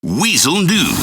Weasel News.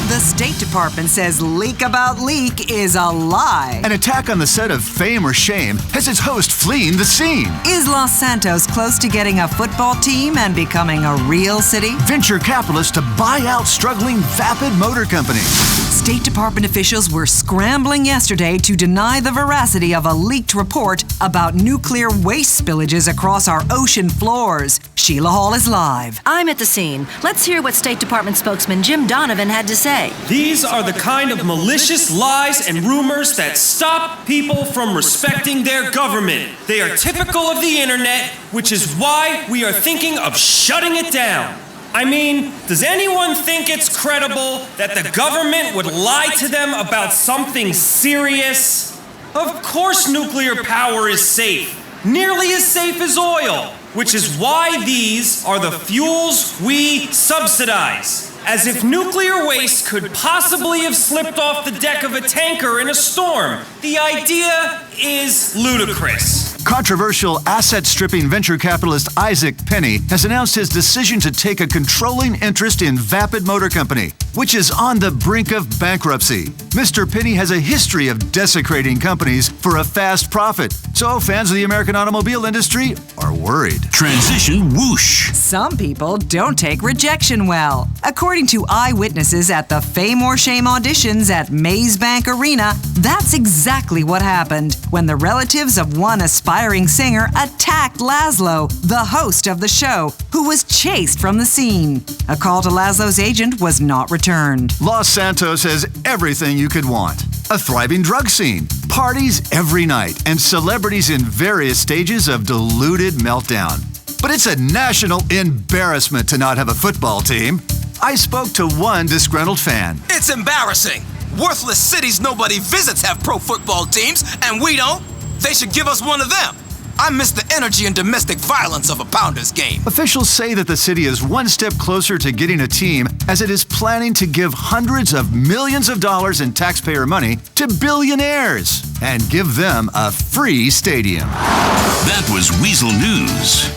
The State Department says leak about leak is a lie. An attack on the set of Fame or Shame has its host fleeing the scene. Is Los Santos close to getting a football team and becoming a real city? Venture capitalists to buy out struggling Vapid Motor Company. State Department officials were scrambling yesterday to deny the veracity of a leaked report about nuclear waste spillages across our ocean floors. Sheila Hall is live. I'm at the scene. Let's hear what State Department spokesman Jim Donovan had to say. These are the kind of malicious lies and rumors that stop people from respecting their government. They are typical of the internet, which is why we are thinking of shutting it down. I mean, does anyone think it's credible that the government would lie to them about something serious? Of course nuclear power is safe, nearly as safe as oil, which is why these are the fuels we subsidize. As if nuclear waste could possibly have slipped off the deck of a tanker in a storm. The idea is ludicrous. Controversial asset-stripping venture capitalist Isaac Penny has announced his decision to take a controlling interest in Vapid Motor Company, which is on the brink of bankruptcy. Mr. Penny has a history of desecrating companies for a fast profit, so fans of the American automobile industry are worried. Transition whoosh. Some people don't take rejection well. According to eyewitnesses at the Fame or Shame auditions at Maze Bank Arena, that's exactly what happened when the relatives of one aspiring singer attacked Laszlo, the host of the show, who was chased from the scene. A call to Laszlo's agent was not returned. Los Santos has everything you could want. A thriving drug scene, parties every night, and celebrities in various stages of diluted meltdown. But it's a national embarrassment to not have a football team. I spoke to one disgruntled fan. It's embarrassing. Worthless cities nobody visits have pro football teams, and we don't. They should give us one of them. I miss the energy and domestic violence of a Pounders game. Officials say that the city is one step closer to getting a team as it is planning to give hundreds of millions of dollars in taxpayer money to billionaires and give them a free stadium. That was Weasel News.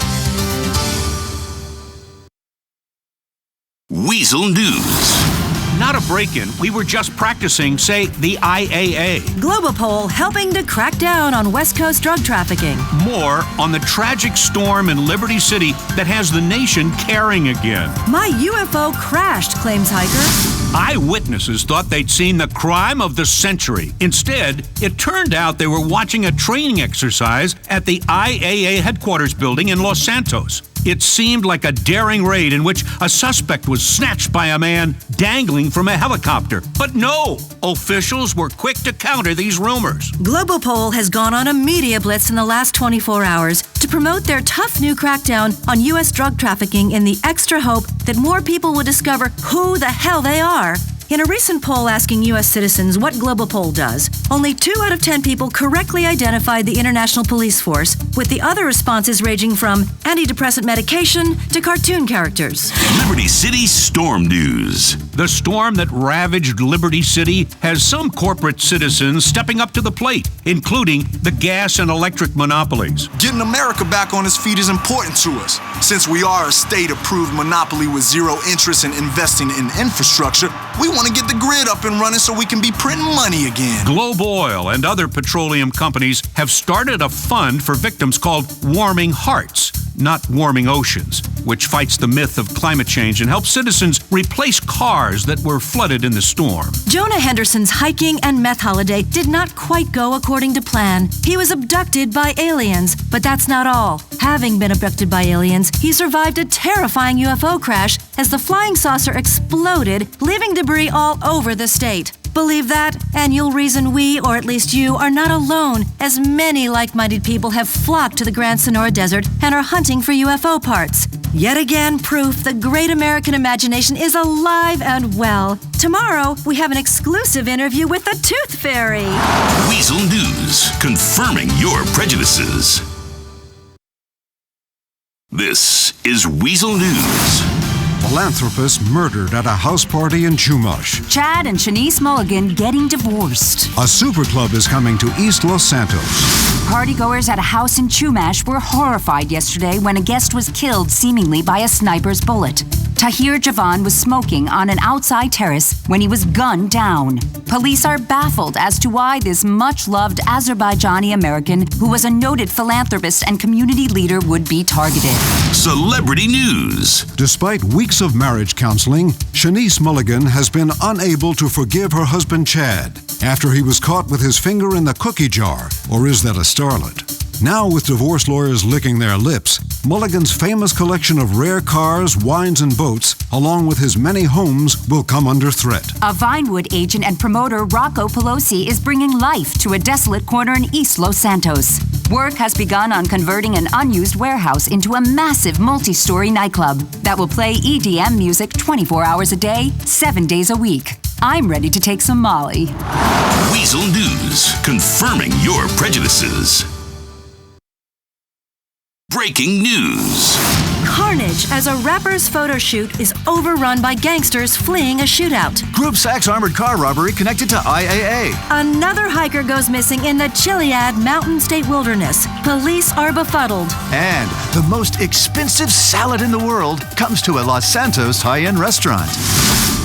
Weasel News. Not a break-in. We were just practicing, say, the IAA. Globopol helping to crack down on West Coast drug trafficking. More on the tragic storm in Liberty City that has the nation caring again. My UFO crashed, claims hiker. Eyewitnesses thought they'd seen the crime of the century. Instead, it turned out they were watching a training exercise at the IAA headquarters building in Los Santos. It seemed like a daring raid in which a suspect was snatched by a man dangling from a helicopter. But no, officials were quick to counter these rumors. Globopol has gone on a media blitz in the last 24 hours to promote their tough new crackdown on U.S. drug trafficking in the extra hope that more people will discover who the hell they are. In a recent poll asking U.S. citizens what Globopol does, only 2 out of 10 people correctly identified the International Police Force, with the other responses ranging from antidepressant medication to cartoon characters. Liberty City Storm News. The storm that ravaged Liberty City has some corporate citizens stepping up to the plate, including the gas and electric monopolies. Getting America back on its feet is important to us. Since we are a state-approved monopoly with zero interest in investing in infrastructure, we want to get the grid up and running so we can be printing money again. Globe Oil and other petroleum companies have started a fund for victims called Warming Hearts, not Warming Oceans, which fights the myth of climate change and helps citizens replace cars that were flooded in the storm. Jonah Henderson's hiking and meth holiday did not quite go according to plan. He was abducted by aliens, but that's not all. Having been abducted by aliens, he survived a terrifying UFO crash as the flying saucer exploded, leaving debris all over the state. Believe that, and you'll reason we, or at least you, are not alone, as many like-minded people have flocked to the Grand Sonora Desert and are hunting for UFO parts. Yet again, proof the great American imagination is alive and well. Tomorrow, we have an exclusive interview with the Tooth Fairy. Weasel News. Confirming your prejudices. This is Weasel News. Philanthropist murdered at a house party in Chumash. Chad and Shanice Mulligan getting divorced. A super club is coming to East Los Santos. Partygoers at a house in Chumash were horrified yesterday when a guest was killed seemingly by a sniper's bullet. Tahir Javan was smoking on an outside terrace when he was gunned down. Police are baffled as to why this much-loved Azerbaijani American, who was a noted philanthropist and community leader, would be targeted. Celebrity news. Despite weeks of marriage counseling, Shanice Mulligan has been unable to forgive her husband Chad after he was caught with his finger in the cookie jar. Or is that a starlet? Now, with divorce lawyers licking their lips, Mulligan's famous collection of rare cars, wines, and boats, along with his many homes, will come under threat. A Vinewood agent and promoter, Rocco Pelosi, is bringing life to a desolate corner in East Los Santos. Work has begun on converting an unused warehouse into a massive multi-story nightclub that will play EDM music 24 hours a day, 7 days a week. I'm ready to take some Molly. Weasel News, confirming your prejudices. Breaking news. Carnage as a rapper's photo shoot is overrun by gangsters fleeing a shootout. Group Sachs armored car robbery connected to IAA. Another hiker goes missing in the Chiliad Mountain State Wilderness. Police are befuddled. And the most expensive salad in the world comes to a Los Santos high-end restaurant.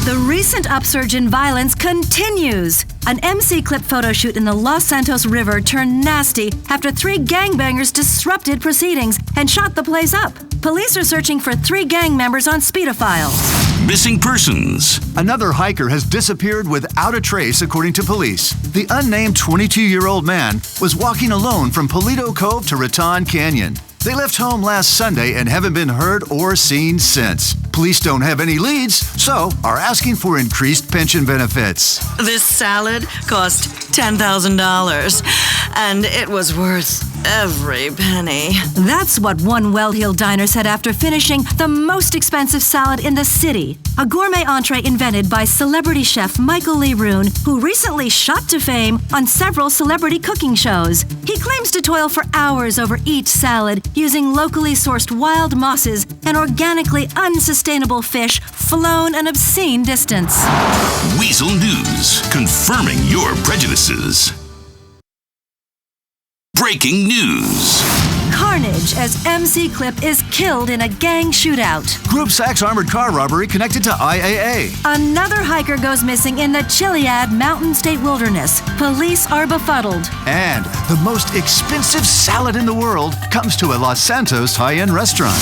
The recent upsurge in violence continues. An MC Clip photo shoot in the Los Santos River turned nasty after 3 gangbangers disrupted proceedings and shot the place up. Police are searching for 3 gang members on speedophiles. Missing persons. Another hiker has disappeared without a trace, according to police. The unnamed 22-year-old man was walking alone from Polito Cove to Raton Canyon. They left home last Sunday and haven't been heard or seen since. Police don't have any leads, so are asking for increased pension benefits. This salad cost $10,000, and it was worth every penny. That's what one well-heeled diner said after finishing the most expensive salad in the city. A gourmet entree invented by celebrity chef Michael Lee Roon, who recently shot to fame on several celebrity cooking shows. He claims to toil for hours over each salad, using locally sourced wild mosses and organically unsustainable fish flown an obscene distance. Weasel News, confirming your prejudices. Breaking news. Carnage as MC Clip is killed in a gang shootout. Group Sachs armored car robbery connected to IAA. Another hiker goes missing in the Chiliad Mountain State Wilderness. Police are befuddled. And the most expensive salad in the world comes to a Los Santos high-end restaurant.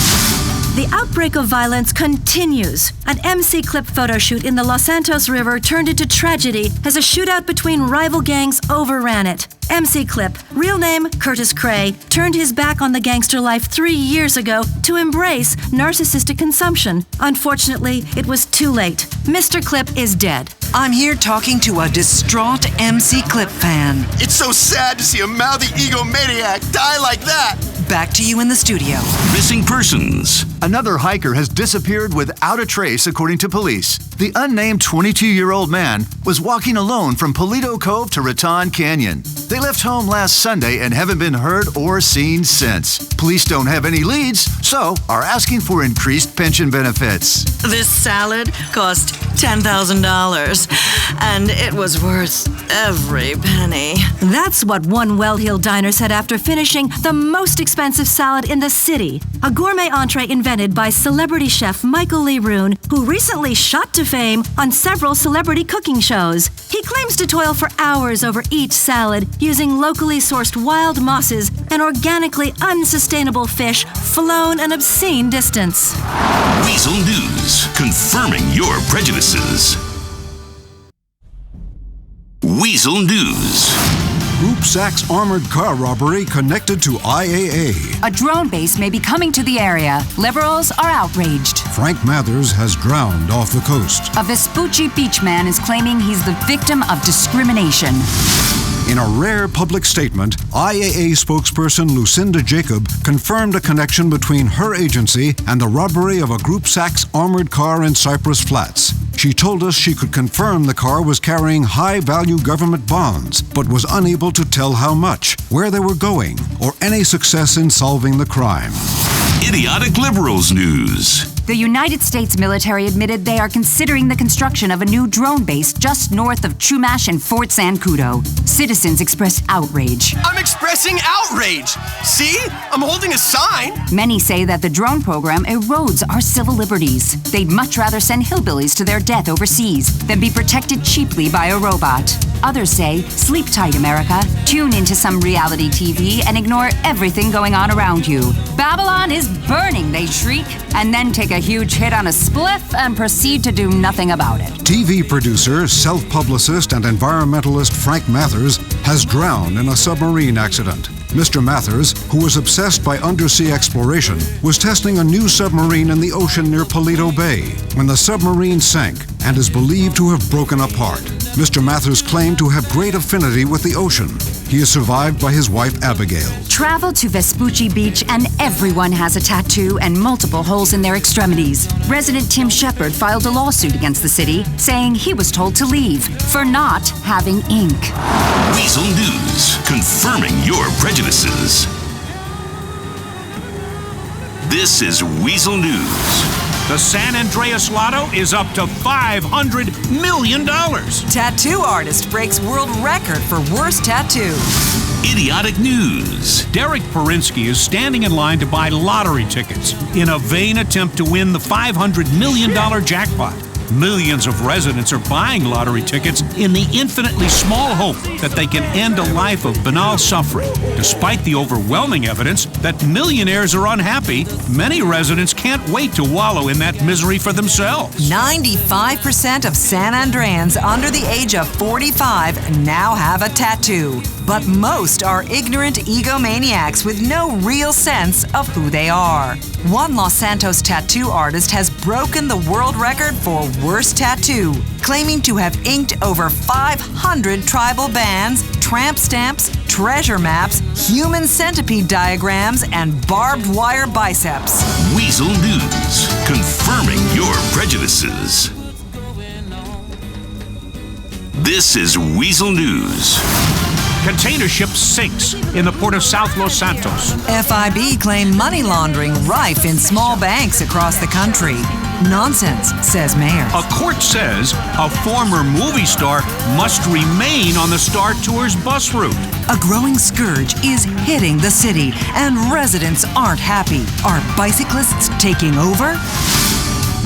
The outbreak of violence continues. An MC Clip photo shoot in the Los Santos River turned into tragedy as a shootout between rival gangs overran it. MC Clip, real name Curtis Cray, turned his back on the gangster life 3 years ago to embrace narcissistic consumption. Unfortunately, it was too late. Mr. Clip is dead. I'm here talking to a distraught MC Clip fan. It's so sad to see a mouthy egomaniac die like that. Back to you in the studio. Missing persons. Another hiker has disappeared without a trace, according to police. The unnamed 22-year-old man was walking alone from Polito Cove to Raton Canyon. They left home last Sunday and haven't been heard or seen since. Police don't have any leads, so are asking for increased pension benefits. This salad cost $10,000, and it was worth every penny. That's what one well-heeled diner said after finishing the most expensive salad in the city. A gourmet entree invented by celebrity chef Michael Lee Roon, who recently shot to fame on several celebrity cooking shows. He claims to toil for hours over each salad, using locally sourced wild mosses and organically unsustainable fish flown an obscene distance. Weasel News, confirming your prejudices. Weasel News. Group Sachs armored car robbery connected to IAA. A drone base may be coming to the area. Liberals are outraged. Frank Mathers has drowned off the coast. A Vespucci beach man is claiming he's the victim of discrimination. In a rare public statement, IAA spokesperson Lucinda Jacob confirmed a connection between her agency and the robbery of a Group Sachs armored car in Cypress Flats. She told us she could confirm the car was carrying high-value government bonds, but was unable to tell how much, where they were going, or any success in solving the crime. Idiotic Liberals News. The United States military admitted they are considering the construction of a new drone base just north of Chumash and Fort Zancudo. Citizens expressed outrage. I'm expressing outrage. See? I'm holding a sign. Many say that the drone program erodes our civil liberties. They'd much rather send hillbillies to their death overseas than be protected cheaply by a robot. Others say, sleep tight, America. Tune into some reality TV and ignore everything going on around you. Babylon is burning, they shriek, and then take a huge hit on a spliff and proceed to do nothing about it. TV producer, self-publicist, and environmentalist Frank Mathers has drowned in a submarine accident. Mr. Mathers, who was obsessed by undersea exploration, was testing a new submarine in the ocean near Paleto Bay when the submarine sank and is believed to have broken apart. Mr. Mathers claimed to have great affinity with the ocean. He is survived by his wife, Abigail. Travel to Vespucci Beach and everyone has a tattoo and multiple holes in their extremities. Resident Tim Shepard filed a lawsuit against the city, saying he was told to leave for not having ink. Weasel News, confirming your prejudices. This is Weasel News. The San Andreas Lotto is up to $500 million. Tattoo artist breaks world record for worst tattoo. Idiotic News. Derek Perinsky is standing in line to buy lottery tickets in a vain attempt to win the $500 million jackpot. Millions of residents are buying lottery tickets in the infinitely small hope that they can end a life of banal suffering. Despite the overwhelming evidence that millionaires are unhappy, many residents can't wait to wallow in that misery for themselves. 95% of San Andreans under the age of 45 now have a tattoo, but most are ignorant egomaniacs with no real sense of who they are. One Los Santos tattoo artist has broken the world record for worst tattoo, claiming to have inked over 500 tribal bands, tramp stamps, treasure maps, human centipede diagrams, and barbed wire biceps. Weasel News, confirming your prejudices. This is Weasel News. Container ship sinks in the port of South Los Santos. FIB claimed money laundering rife in small banks across the country. Nonsense, says mayor. A court says a former movie star must remain on the Star Tours bus route. A growing scourge is hitting the city, and residents aren't happy. Are bicyclists taking over?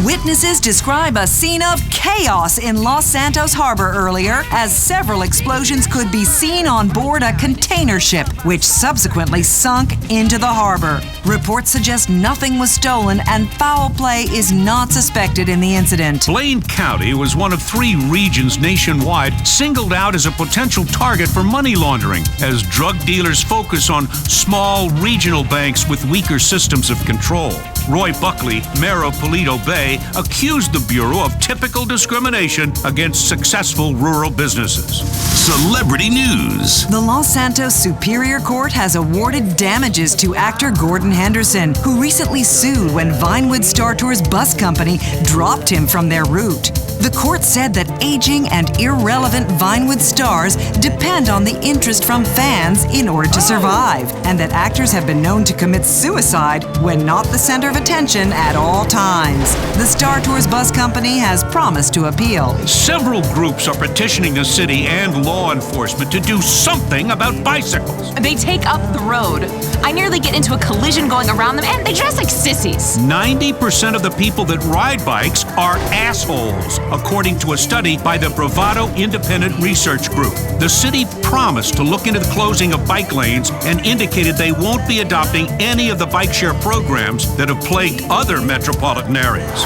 Witnesses describe a scene of chaos in Los Santos Harbor earlier, as several explosions could be seen on board a container ship, which subsequently sunk into the harbor. Reports suggest nothing was stolen and foul play is not suspected in the incident. Blaine County was one of 3 regions nationwide singled out as a potential target for money laundering, as drug dealers focus on small regional banks with weaker systems of control. Roy Buckley, mayor of Paleto Bay, accused the Bureau of typical discrimination against successful rural businesses. Celebrity News. The Los Santos Superior Court has awarded damages to actor Gordon Henderson, who recently sued when Vinewood Star Tours bus company dropped him from their route. The court said that aging and irrelevant Vinewood stars depend on the interest from fans in order to survive, and that actors have been known to commit suicide when not the center of attention at all times. The Star Tours bus company has promised to appeal. Several groups are petitioning the city and law enforcement to do something about bicycles. They take up the road. I nearly get into a collision going around them, and they dress like sissies. 90% of the people that ride bikes are assholes, according to a study by the Bravado Independent Research Group. The city promised to look into the closing of bike lanes and indicated they won't be adopting any of the bike share programs that have plagued other metropolitan areas.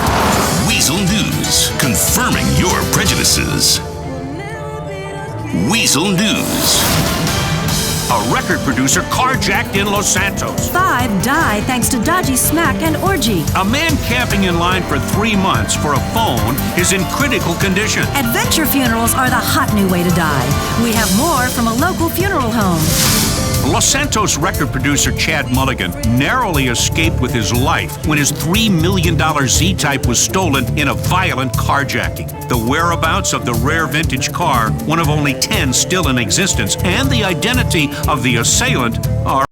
Weasel News, confirming your prejudices. Weasel News. A record producer carjacked in Los Santos. 5 die thanks to dodgy smack and orgy. A man camping in line for 3 months for a phone is in critical condition. Adventure funerals are the hot new way to die. We have more from a local funeral home. Los Santos record producer Chad Mulligan narrowly escaped with his life when his $3 million Z-Type was stolen in a violent carjacking. The whereabouts of the rare vintage car, one of only 10 still in existence, and the identity of the assailant are